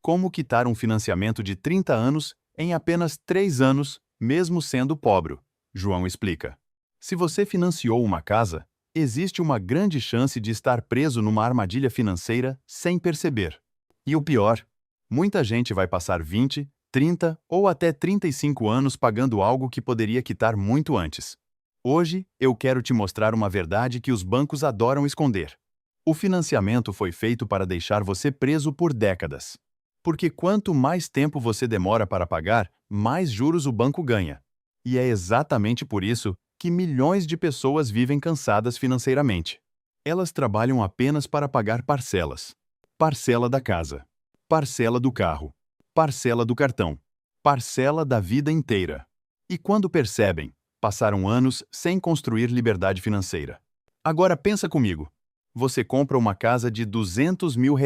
Como quitar um financiamento de 30 anos em apenas 3 anos, mesmo sendo pobre? João explica. Se você financiou uma casa, existe uma grande chance de estar preso numa armadilha financeira sem perceber. E o pior, muita gente vai passar 20, 30 ou até 35 anos pagando algo que poderia quitar muito antes. Hoje, eu quero te mostrar uma verdade que os bancos adoram esconder. O financiamento foi feito para deixar você preso por décadas. Porque quanto mais tempo você demora para pagar, mais juros o banco ganha. E é exatamente por isso que milhões de pessoas vivem cansadas financeiramente. Elas trabalham apenas para pagar parcelas. Parcela da casa, parcela do carro, parcela do cartão, parcela da vida inteira. E quando percebem, passaram anos sem construir liberdade financeira. Agora pensa comigo. Você compra uma casa de R$ 200 mil.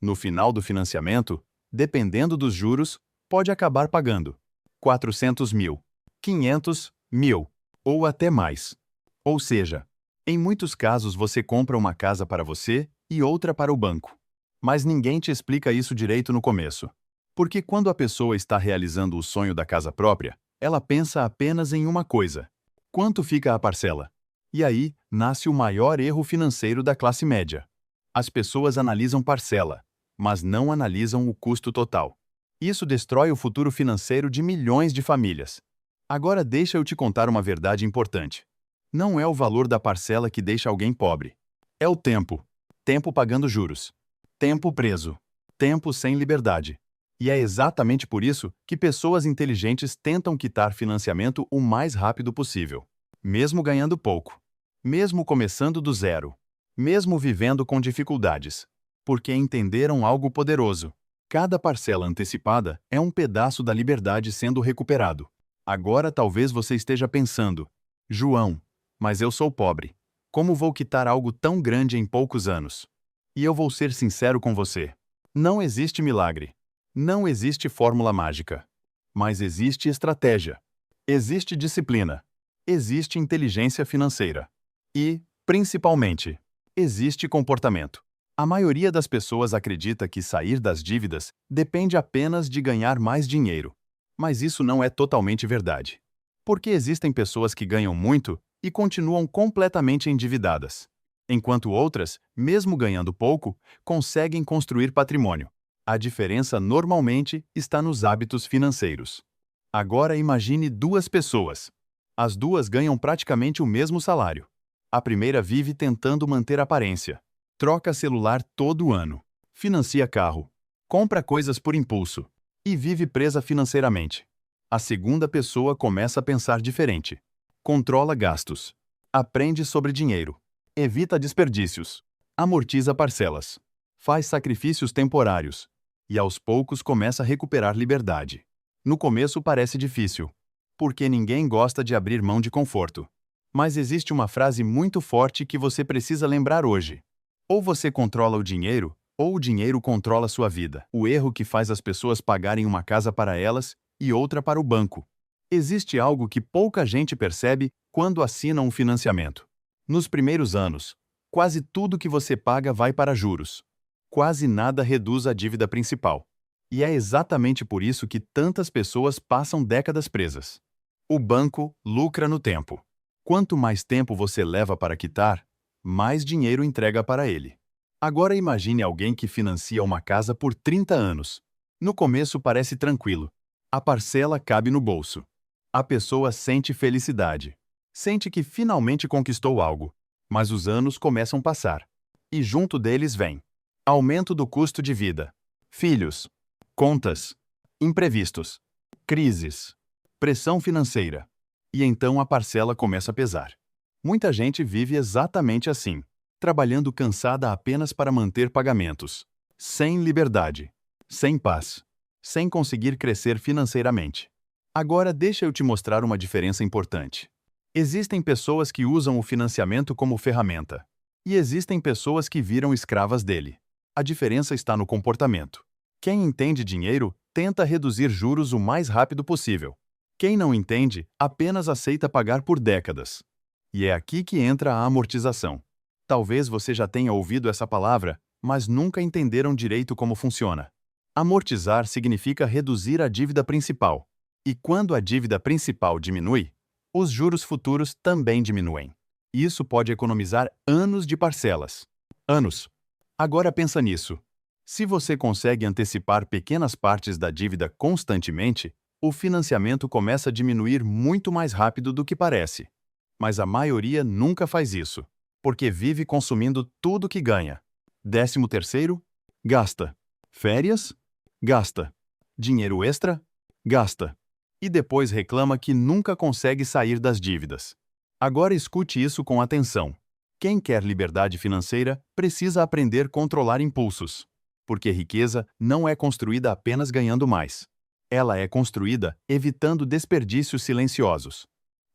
No final do financiamento, dependendo dos juros, pode acabar pagando 400 mil, 500 mil ou até mais. Ou seja, em muitos casos você compra uma casa para você e outra para o banco. Mas ninguém te explica isso direito no começo. Porque quando a pessoa está realizando o sonho da casa própria, ela pensa apenas em uma coisa: quanto fica a parcela? E aí, nasce o maior erro financeiro da classe média. As pessoas analisam parcela, mas não analisam o custo total. Isso destrói o futuro financeiro de milhões de famílias. Agora deixa eu te contar uma verdade importante. Não é o valor da parcela que deixa alguém pobre. É o tempo. Tempo pagando juros. Tempo preso. Tempo sem liberdade. E é exatamente por isso que pessoas inteligentes tentam quitar financiamento o mais rápido possível. Mesmo ganhando pouco. Mesmo começando do zero. Mesmo vivendo com dificuldades. Porque entenderam algo poderoso. Cada parcela antecipada é um pedaço da liberdade sendo recuperado. Agora talvez você esteja pensando: João, mas eu sou pobre. Como vou quitar algo tão grande em poucos anos? E eu vou ser sincero com você. Não existe milagre. Não existe fórmula mágica. Mas existe estratégia. Existe disciplina. Existe inteligência financeira. E, principalmente, existe comportamento. A maioria das pessoas acredita que sair das dívidas depende apenas de ganhar mais dinheiro. Mas isso não é totalmente verdade. Porque existem pessoas que ganham muito e continuam completamente endividadas, enquanto outras, mesmo ganhando pouco, conseguem construir patrimônio. A diferença normalmente está nos hábitos financeiros. Agora imagine duas pessoas. As duas ganham praticamente o mesmo salário. A primeira vive tentando manter aparência. Troca celular todo ano. Financia carro. Compra coisas por impulso. E vive presa financeiramente. A segunda pessoa começa a pensar diferente. Controla gastos. Aprende sobre dinheiro. Evita desperdícios. Amortiza parcelas. Faz sacrifícios temporários. E aos poucos começa a recuperar liberdade. No começo parece difícil, porque ninguém gosta de abrir mão de conforto. Mas existe uma frase muito forte que você precisa lembrar hoje. Ou você controla o dinheiro, ou o dinheiro controla sua vida. O erro que faz as pessoas pagarem uma casa para elas e outra para o banco. Existe algo que pouca gente percebe quando assina um financiamento. Nos primeiros anos, quase tudo que você paga vai para juros. Quase nada reduz a dívida principal. E é exatamente por isso que tantas pessoas passam décadas presas. O banco lucra no tempo. Quanto mais tempo você leva para quitar, mais dinheiro entrega para ele. Agora imagine alguém que financia uma casa por 30 anos. No começo parece tranquilo. A parcela cabe no bolso. A pessoa sente felicidade. Sente que finalmente conquistou algo. Mas os anos começam a passar. E junto deles vem aumento do custo de vida, filhos, contas, imprevistos, crises, pressão financeira. E então a parcela começa a pesar. Muita gente vive exatamente assim, trabalhando cansada apenas para manter pagamentos, sem liberdade, sem paz, sem conseguir crescer financeiramente. Agora deixa eu te mostrar uma diferença importante. Existem pessoas que usam o financiamento como ferramenta, e existem pessoas que viram escravas dele. A diferença está no comportamento. Quem entende dinheiro tenta reduzir juros o mais rápido possível. Quem não entende apenas aceita pagar por décadas. E é aqui que entra a amortização. Talvez você já tenha ouvido essa palavra, mas nunca entenderam direito como funciona. Amortizar significa reduzir a dívida principal. E quando a dívida principal diminui, os juros futuros também diminuem. Isso pode economizar anos de parcelas. Anos. Agora pensa nisso. Se você consegue antecipar pequenas partes da dívida constantemente, o financiamento começa a diminuir muito mais rápido do que parece. Mas a maioria nunca faz isso, porque vive consumindo tudo que ganha. 13º? Gasta. Férias? Gasta. Dinheiro extra? Gasta. E depois reclama que nunca consegue sair das dívidas. Agora escute isso com atenção. Quem quer liberdade financeira precisa aprender a controlar impulsos. Porque riqueza não é construída apenas ganhando mais. Ela é construída evitando desperdícios silenciosos.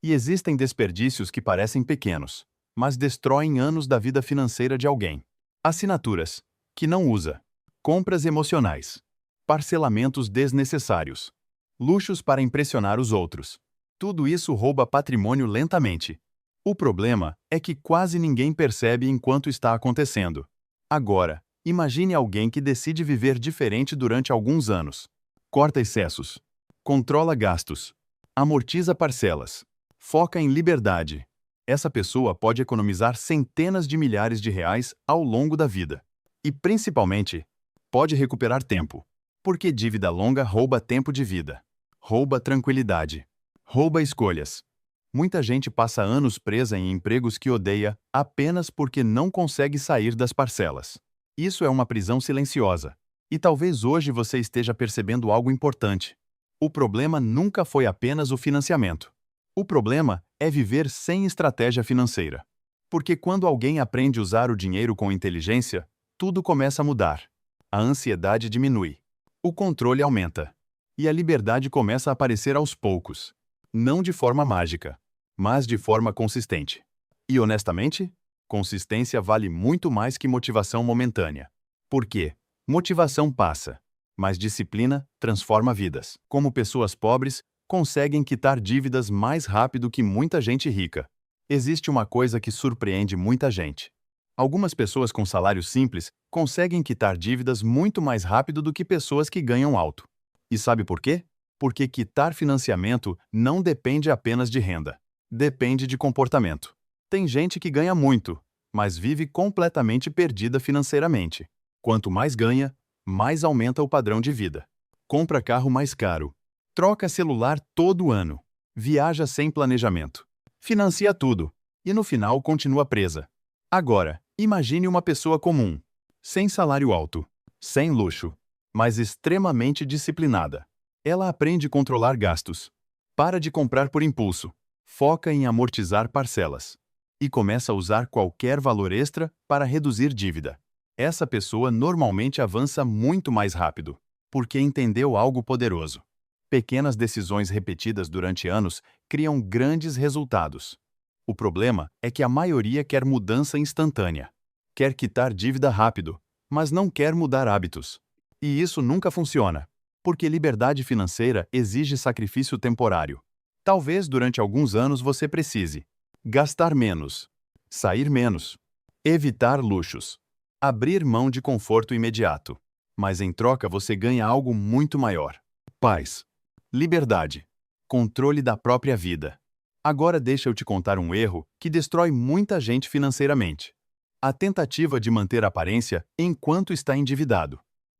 E existem desperdícios que parecem pequenos, mas destroem anos da vida financeira de alguém. Assinaturas, que não usa. Compras emocionais. Parcelamentos desnecessários. Luxos para impressionar os outros. Tudo isso rouba patrimônio lentamente. O problema é que quase ninguém percebe enquanto está acontecendo. Agora, imagine alguém que decide viver diferente durante alguns anos. Corta excessos. Controla gastos. Amortiza parcelas. Foca em liberdade. Essa pessoa pode economizar centenas de milhares de reais ao longo da vida. E, principalmente, pode recuperar tempo. Porque dívida longa rouba tempo de vida. Rouba tranquilidade. Rouba escolhas. Muita gente passa anos presa em empregos que odeia apenas porque não consegue sair das parcelas. Isso é uma prisão silenciosa. E talvez hoje você esteja percebendo algo importante. O problema nunca foi apenas o financiamento. O problema é viver sem estratégia financeira. Porque quando alguém aprende a usar o dinheiro com inteligência, tudo começa a mudar. A ansiedade diminui. O controle aumenta. E a liberdade começa a aparecer aos poucos. Não de forma mágica, mas de forma consistente. E honestamente, consistência vale muito mais que motivação momentânea. Por quê? Motivação passa, mas disciplina transforma vidas. Como pessoas pobres conseguem quitar dívidas mais rápido que muita gente rica. Existe uma coisa que surpreende muita gente. Algumas pessoas com salários simples conseguem quitar dívidas muito mais rápido do que pessoas que ganham alto. E sabe por quê? Porque quitar financiamento não depende apenas de renda. Depende de comportamento. Tem gente que ganha muito, mas vive completamente perdida financeiramente. Quanto mais ganha, mais aumenta o padrão de vida. Compra carro mais caro. Troca celular todo ano. Viaja sem planejamento. Financia tudo. E no final continua presa. Agora, imagine uma pessoa comum. Sem salário alto. Sem luxo. Mas extremamente disciplinada. Ela aprende a controlar gastos. Para de comprar por impulso. Foca em amortizar parcelas. E começa a usar qualquer valor extra para reduzir dívida. Essa pessoa normalmente avança muito mais rápido, porque entendeu algo poderoso. Pequenas decisões repetidas durante anos criam grandes resultados. O problema é que a maioria quer mudança instantânea. Quer quitar dívida rápido, mas não quer mudar hábitos. E isso nunca funciona. Porque liberdade financeira exige sacrifício temporário. Talvez durante alguns anos você precise gastar menos, sair menos, evitar luxos, abrir mão de conforto imediato. Mas em troca você ganha algo muito maior: paz, liberdade, controle da própria vida. Agora deixa eu te contar um erro que destrói muita gente financeiramente: a tentativa de manter a aparência enquanto está endividado.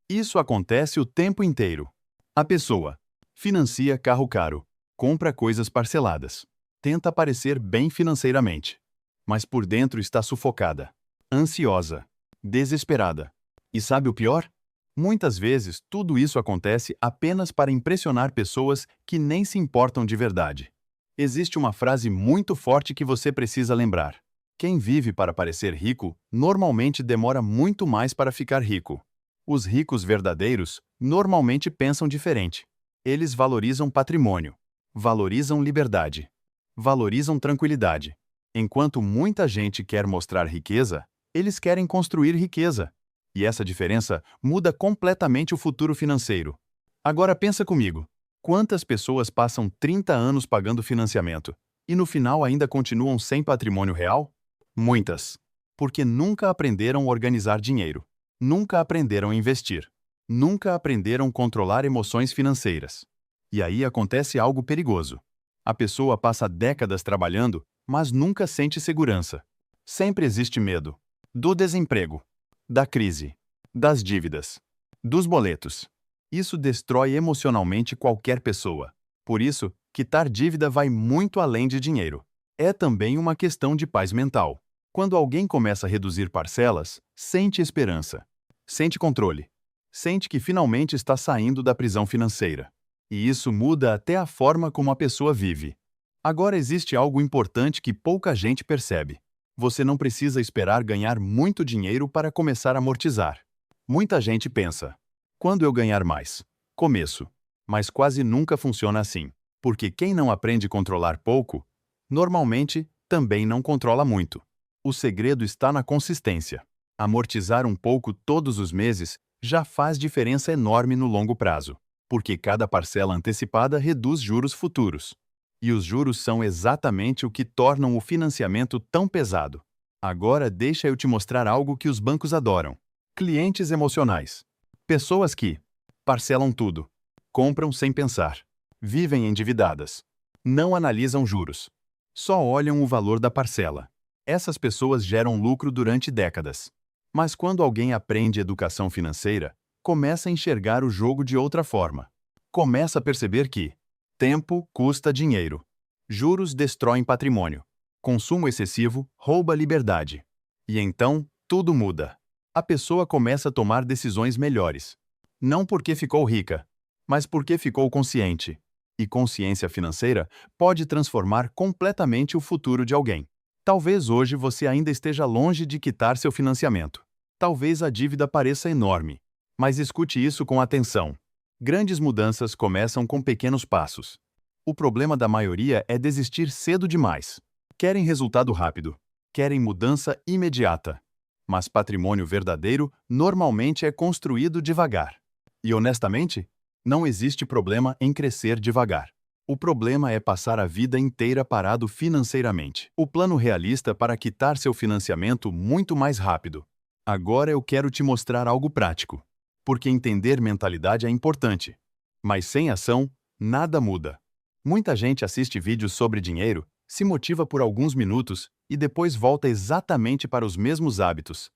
Isso acontece o tempo inteiro. A pessoa financia carro caro, compra coisas parceladas, tenta parecer bem financeiramente, mas por dentro está sufocada, ansiosa, desesperada. E sabe o pior? Muitas vezes tudo isso acontece apenas para impressionar pessoas que nem se importam de verdade. Existe uma frase muito forte que você precisa lembrar: quem vive para parecer rico normalmente demora muito mais para ficar rico. Os ricos verdadeiros normalmente pensam diferente. Eles valorizam patrimônio, valorizam liberdade, valorizam tranquilidade. Enquanto muita gente quer mostrar riqueza, eles querem construir riqueza. E essa diferença muda completamente o futuro financeiro. Agora pensa comigo. Quantas pessoas passam 30 anos pagando financiamento e no final ainda continuam sem patrimônio real? Muitas. Porque nunca aprenderam a organizar dinheiro. Nunca aprenderam a investir. nunca aprenderam a controlar emoções financeiras. E aí acontece algo perigoso. A pessoa passa décadas trabalhando, mas nunca sente segurança. Sempre existe medo. Do desemprego, da crise, das dívidas, dos boletos. Isso destrói emocionalmente qualquer pessoa. Por isso, quitar dívida vai muito além de dinheiro. É também uma questão de paz mental. Quando alguém começa a reduzir parcelas, sente esperança, sente controle, sente que finalmente está saindo da prisão financeira. E isso muda até a forma como a pessoa vive. Agora existe algo importante que pouca gente percebe. Você não precisa esperar ganhar muito dinheiro para começar a amortizar. Muita gente pensa: quando eu ganhar mais? Começo. Mas quase nunca funciona assim. Porque quem não aprende a controlar pouco, normalmente também não controla muito. O segredo está na consistência. Amortizar um pouco todos os meses já faz diferença enorme no longo prazo, porque cada parcela antecipada reduz juros futuros. E os juros são exatamente o que tornam o financiamento tão pesado. Agora deixa eu te mostrar algo que os bancos adoram. Clientes emocionais. Pessoas que parcelam tudo, compram sem pensar, vivem endividadas, não analisam juros, só olham o valor da parcela. Essas pessoas geram lucro durante décadas. Mas quando alguém aprende educação financeira, começa a enxergar o jogo de outra forma. Começa a perceber que tempo custa dinheiro, juros destroem patrimônio, consumo excessivo rouba liberdade. E então, tudo muda. A pessoa começa a tomar decisões melhores. Não porque ficou rica, mas porque ficou consciente. E consciência financeira pode transformar completamente o futuro de alguém. Talvez hoje você ainda esteja longe de quitar seu financiamento. Talvez a dívida pareça enorme. Mas escute isso com atenção. Grandes mudanças começam com pequenos passos. O problema da maioria é desistir cedo demais. Querem resultado rápido. Querem mudança imediata. Mas patrimônio verdadeiro normalmente é construído devagar. E honestamente, não existe problema em crescer devagar. O problema é passar a vida inteira parado financeiramente. O plano realista para quitar seu financiamento muito mais rápido. Agora eu quero te mostrar algo prático. Porque entender mentalidade é importante. Mas sem ação, nada muda. Muita gente assiste vídeos sobre dinheiro, se motiva por alguns minutos e depois volta exatamente para os mesmos hábitos.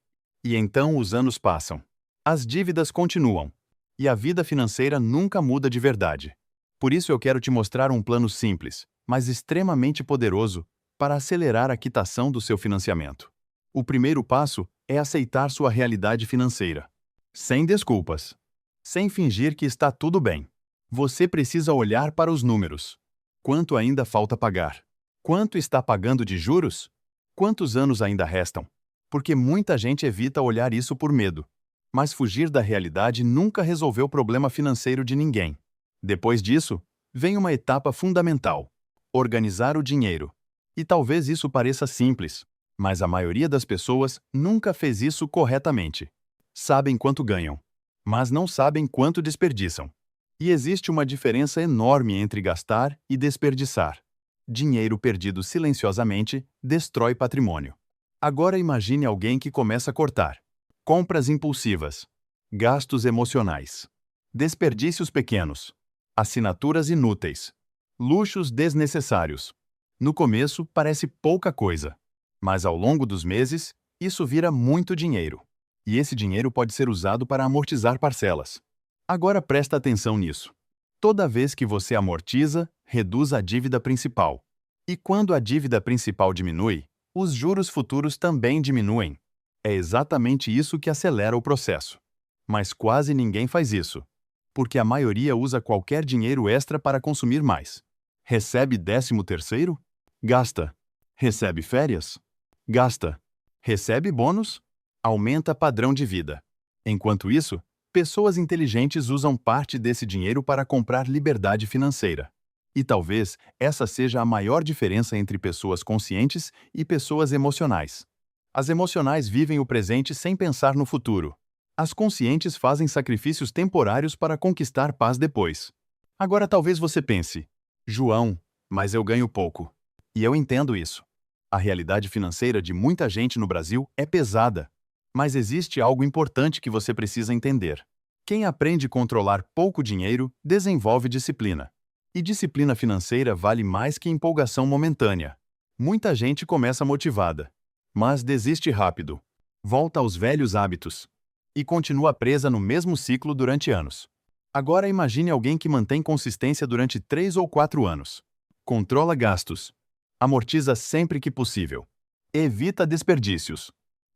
E então os anos passam. As dívidas continuam. E a vida financeira nunca muda de verdade. Por isso eu quero te mostrar um plano simples, mas extremamente poderoso, para acelerar a quitação do seu financiamento. O primeiro passo é aceitar sua realidade financeira. Sem desculpas. Sem fingir que está tudo bem. Você precisa olhar para os números. Quanto ainda falta pagar? Quanto está pagando de juros? Quantos anos ainda restam? Porque muita gente evita olhar isso por medo. Mas fugir da realidade nunca resolveu o problema financeiro de ninguém. Depois disso, vem uma etapa fundamental: organizar o dinheiro. E talvez isso pareça simples, mas a maioria das pessoas nunca fez isso corretamente. Sabem quanto ganham, mas não sabem quanto desperdiçam. E existe uma diferença enorme entre gastar e desperdiçar. Dinheiro perdido silenciosamente destrói patrimônio. Agora imagine alguém que começa a cortar. Compras impulsivas, gastos emocionais, desperdícios pequenos, assinaturas inúteis, luxos desnecessários. No começo parece pouca coisa, mas ao longo dos meses, isso vira muito dinheiro. E esse dinheiro pode ser usado para amortizar parcelas. Agora presta atenção nisso. Toda vez que você amortiza, reduz a dívida principal. E quando a dívida principal diminui, os juros futuros também diminuem. É exatamente isso que acelera o processo. Mas quase ninguém faz isso, porque a maioria usa qualquer dinheiro extra para consumir mais. Recebe 13º? Gasta. Recebe férias? Gasta. Recebe bônus? Aumenta padrão de vida. Enquanto isso, pessoas inteligentes usam parte desse dinheiro para comprar liberdade financeira. E talvez essa seja a maior diferença entre pessoas conscientes e pessoas emocionais. As emocionais vivem o presente sem pensar no futuro. As conscientes fazem sacrifícios temporários para conquistar paz depois. Agora talvez você pense: João, mas eu ganho pouco. E eu entendo isso. A realidade financeira de muita gente no Brasil é pesada. Mas existe algo importante que você precisa entender. Quem aprende a controlar pouco dinheiro desenvolve disciplina. E disciplina financeira vale mais que empolgação momentânea. Muita gente começa motivada, mas desiste rápido, volta aos velhos hábitos e continua presa no mesmo ciclo durante anos. Agora imagine alguém que mantém consistência durante 3 ou 4 anos. Controla gastos, amortiza sempre que possível, evita desperdícios.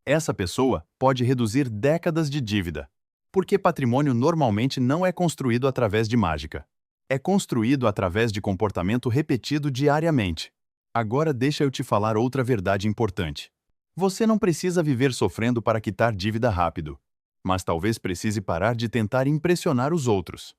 Essa pessoa pode reduzir décadas de dívida, porque patrimônio normalmente não é construído através de mágica. É construído através de comportamento repetido diariamente. Agora deixa eu te falar outra verdade importante. Você não precisa viver sofrendo para quitar dívida rápido, mas talvez precise parar de tentar impressionar os outros.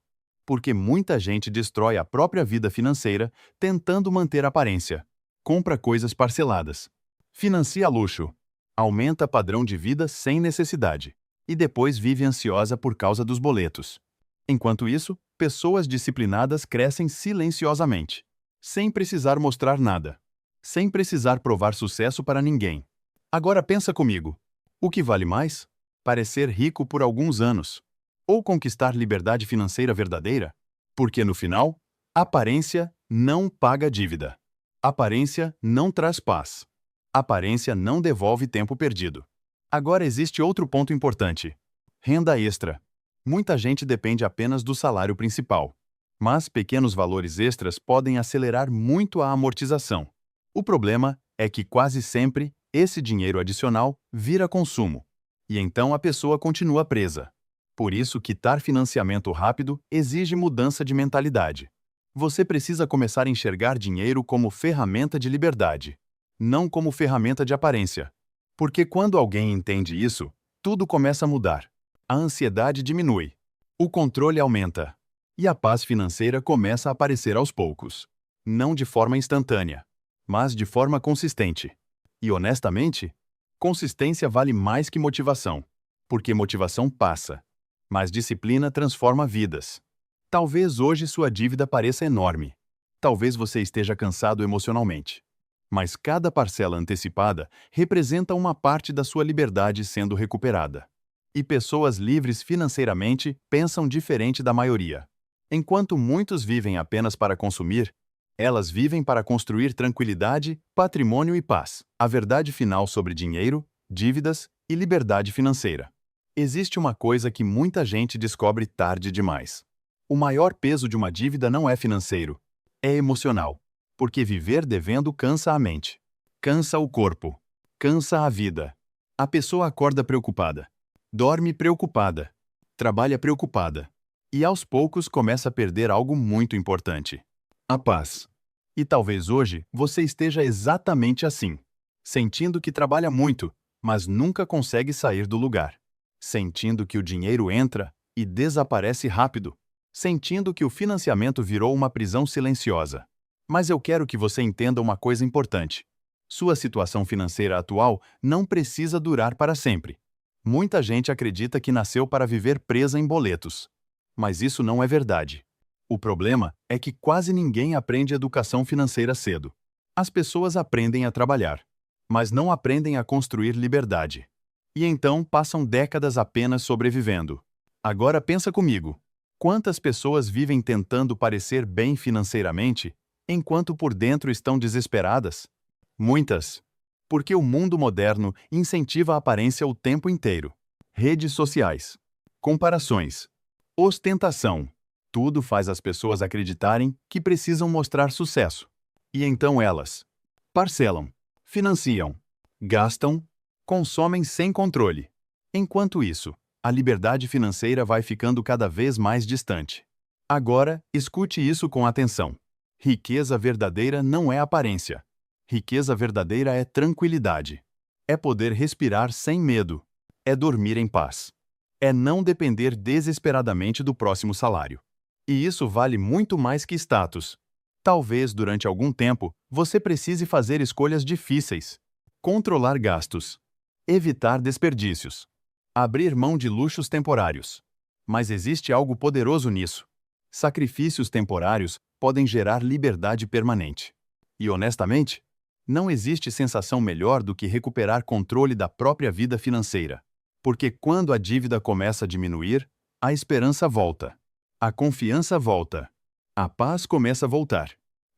Porque muita gente destrói a própria vida financeira tentando manter aparência. Compra coisas parceladas, financia luxo, aumenta padrão de vida sem necessidade e depois vive ansiosa por causa dos boletos. Enquanto isso, pessoas disciplinadas crescem silenciosamente, sem precisar mostrar nada, sem precisar provar sucesso para ninguém. Agora pensa comigo, o que vale mais? Parecer rico por alguns anos, ou conquistar liberdade financeira verdadeira? Porque no final, aparência não paga dívida. Aparência não traz paz. Aparência não devolve tempo perdido. Agora existe outro ponto importante: renda extra. Muita gente depende apenas do salário principal, mas pequenos valores extras podem acelerar muito a amortização. O problema é que quase sempre esse dinheiro adicional vira consumo, e então a pessoa continua presa. Por isso, quitar financiamento rápido exige mudança de mentalidade. Você precisa começar a enxergar dinheiro como ferramenta de liberdade, não como ferramenta de aparência. Porque quando alguém entende isso, tudo começa a mudar. A ansiedade diminui, o controle aumenta, e a paz financeira começa a aparecer aos poucos. Não de forma instantânea, mas de forma consistente. E honestamente, consistência vale mais que motivação, porque motivação passa, mas disciplina transforma vidas. Talvez hoje sua dívida pareça enorme. Talvez você esteja cansado emocionalmente. Mas cada parcela antecipada representa uma parte da sua liberdade sendo recuperada. E pessoas livres financeiramente pensam diferente da maioria. Enquanto muitos vivem apenas para consumir, elas vivem para construir tranquilidade, patrimônio e paz. A verdade final sobre dinheiro, dívidas e liberdade financeira. Existe uma coisa que muita gente descobre tarde demais. O maior peso de uma dívida não é financeiro, é emocional. Porque viver devendo cansa a mente, cansa o corpo, cansa a vida. A pessoa acorda preocupada, dorme preocupada, trabalha preocupada. E aos poucos começa a perder algo muito importante: a paz. E talvez hoje você esteja exatamente assim, sentindo que trabalha muito, mas nunca consegue sair do lugar. Sentindo que o dinheiro entra e desaparece rápido. Sentindo que o financiamento virou uma prisão silenciosa. Mas eu quero que você entenda uma coisa importante. Sua situação financeira atual não precisa durar para sempre. Muita gente acredita que nasceu para viver presa em boletos. Mas isso não é verdade. O problema é que quase ninguém aprende educação financeira cedo. As pessoas aprendem a trabalhar, mas não aprendem a construir liberdade. E então passam décadas apenas sobrevivendo. Agora pensa comigo. Quantas pessoas vivem tentando parecer bem financeiramente, enquanto por dentro estão desesperadas? Muitas. Porque o mundo moderno incentiva a aparência o tempo inteiro. Redes sociais, comparações, ostentação. Tudo faz as pessoas acreditarem que precisam mostrar sucesso. E então elas parcelam, financiam, gastam, consomem sem controle. Enquanto isso, a liberdade financeira vai ficando cada vez mais distante. Agora, escute isso com atenção. Riqueza verdadeira não é aparência. Riqueza verdadeira é tranquilidade. É poder respirar sem medo. É dormir em paz. É não depender desesperadamente do próximo salário. E isso vale muito mais que status. Talvez, durante algum tempo, você precise fazer escolhas difíceis. Controlar gastos. Evitar desperdícios. Abrir mão de luxos temporários. Mas existe algo poderoso nisso. Sacrifícios temporários podem gerar liberdade permanente. E honestamente, não existe sensação melhor do que recuperar controle da própria vida financeira. Porque quando a dívida começa a diminuir, A esperança volta. A confiança volta. A paz começa a voltar.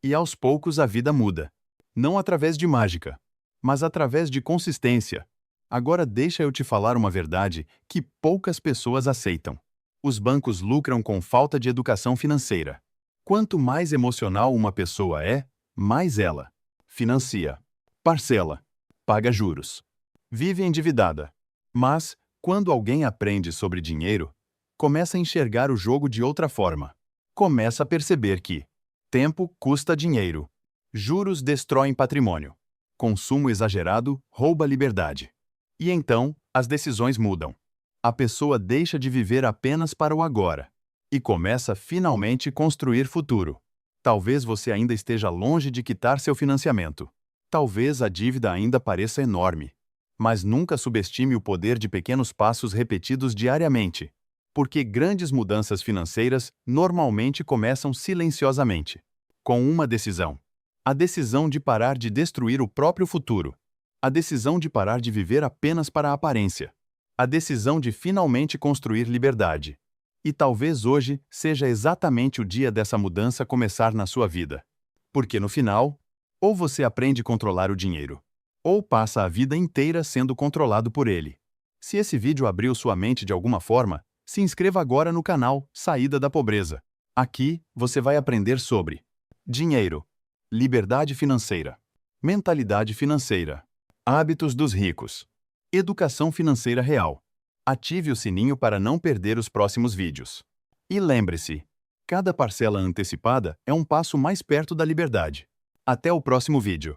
E aos poucos a vida muda. Não através de mágica, mas através de consistência. Agora deixa eu te falar uma verdade que poucas pessoas aceitam. Os bancos lucram com falta de educação financeira. Quanto mais emocional uma pessoa é, mais ela financia, parcela, paga juros, vive endividada. Mas, quando alguém aprende sobre dinheiro, começa a enxergar o jogo de outra forma. Começa a perceber que tempo custa dinheiro, juros destroem patrimônio, consumo exagerado rouba liberdade. E então, as decisões mudam. A pessoa deixa de viver apenas para o agora e começa finalmente a construir futuro. Talvez você ainda esteja longe de quitar seu financiamento. Talvez a dívida ainda pareça enorme. Mas nunca subestime o poder de pequenos passos repetidos diariamente, porque grandes mudanças financeiras normalmente começam silenciosamente, com uma decisão. A decisão de parar de destruir o próprio futuro. A decisão de parar de viver apenas para a aparência. A decisão de finalmente construir liberdade. E talvez hoje seja exatamente o dia dessa mudança começar na sua vida. Porque no final, ou você aprende a controlar o dinheiro, ou passa a vida inteira sendo controlado por ele. Se esse vídeo abriu sua mente de alguma forma, se inscreva agora no canal Saída da Pobreza. Aqui você vai aprender sobre dinheiro, liberdade financeira, mentalidade financeira, hábitos dos ricos, educação financeira real. Ative o sininho para não perder os próximos vídeos. E lembre-se, cada parcela antecipada é um passo mais perto da liberdade. Até o próximo vídeo.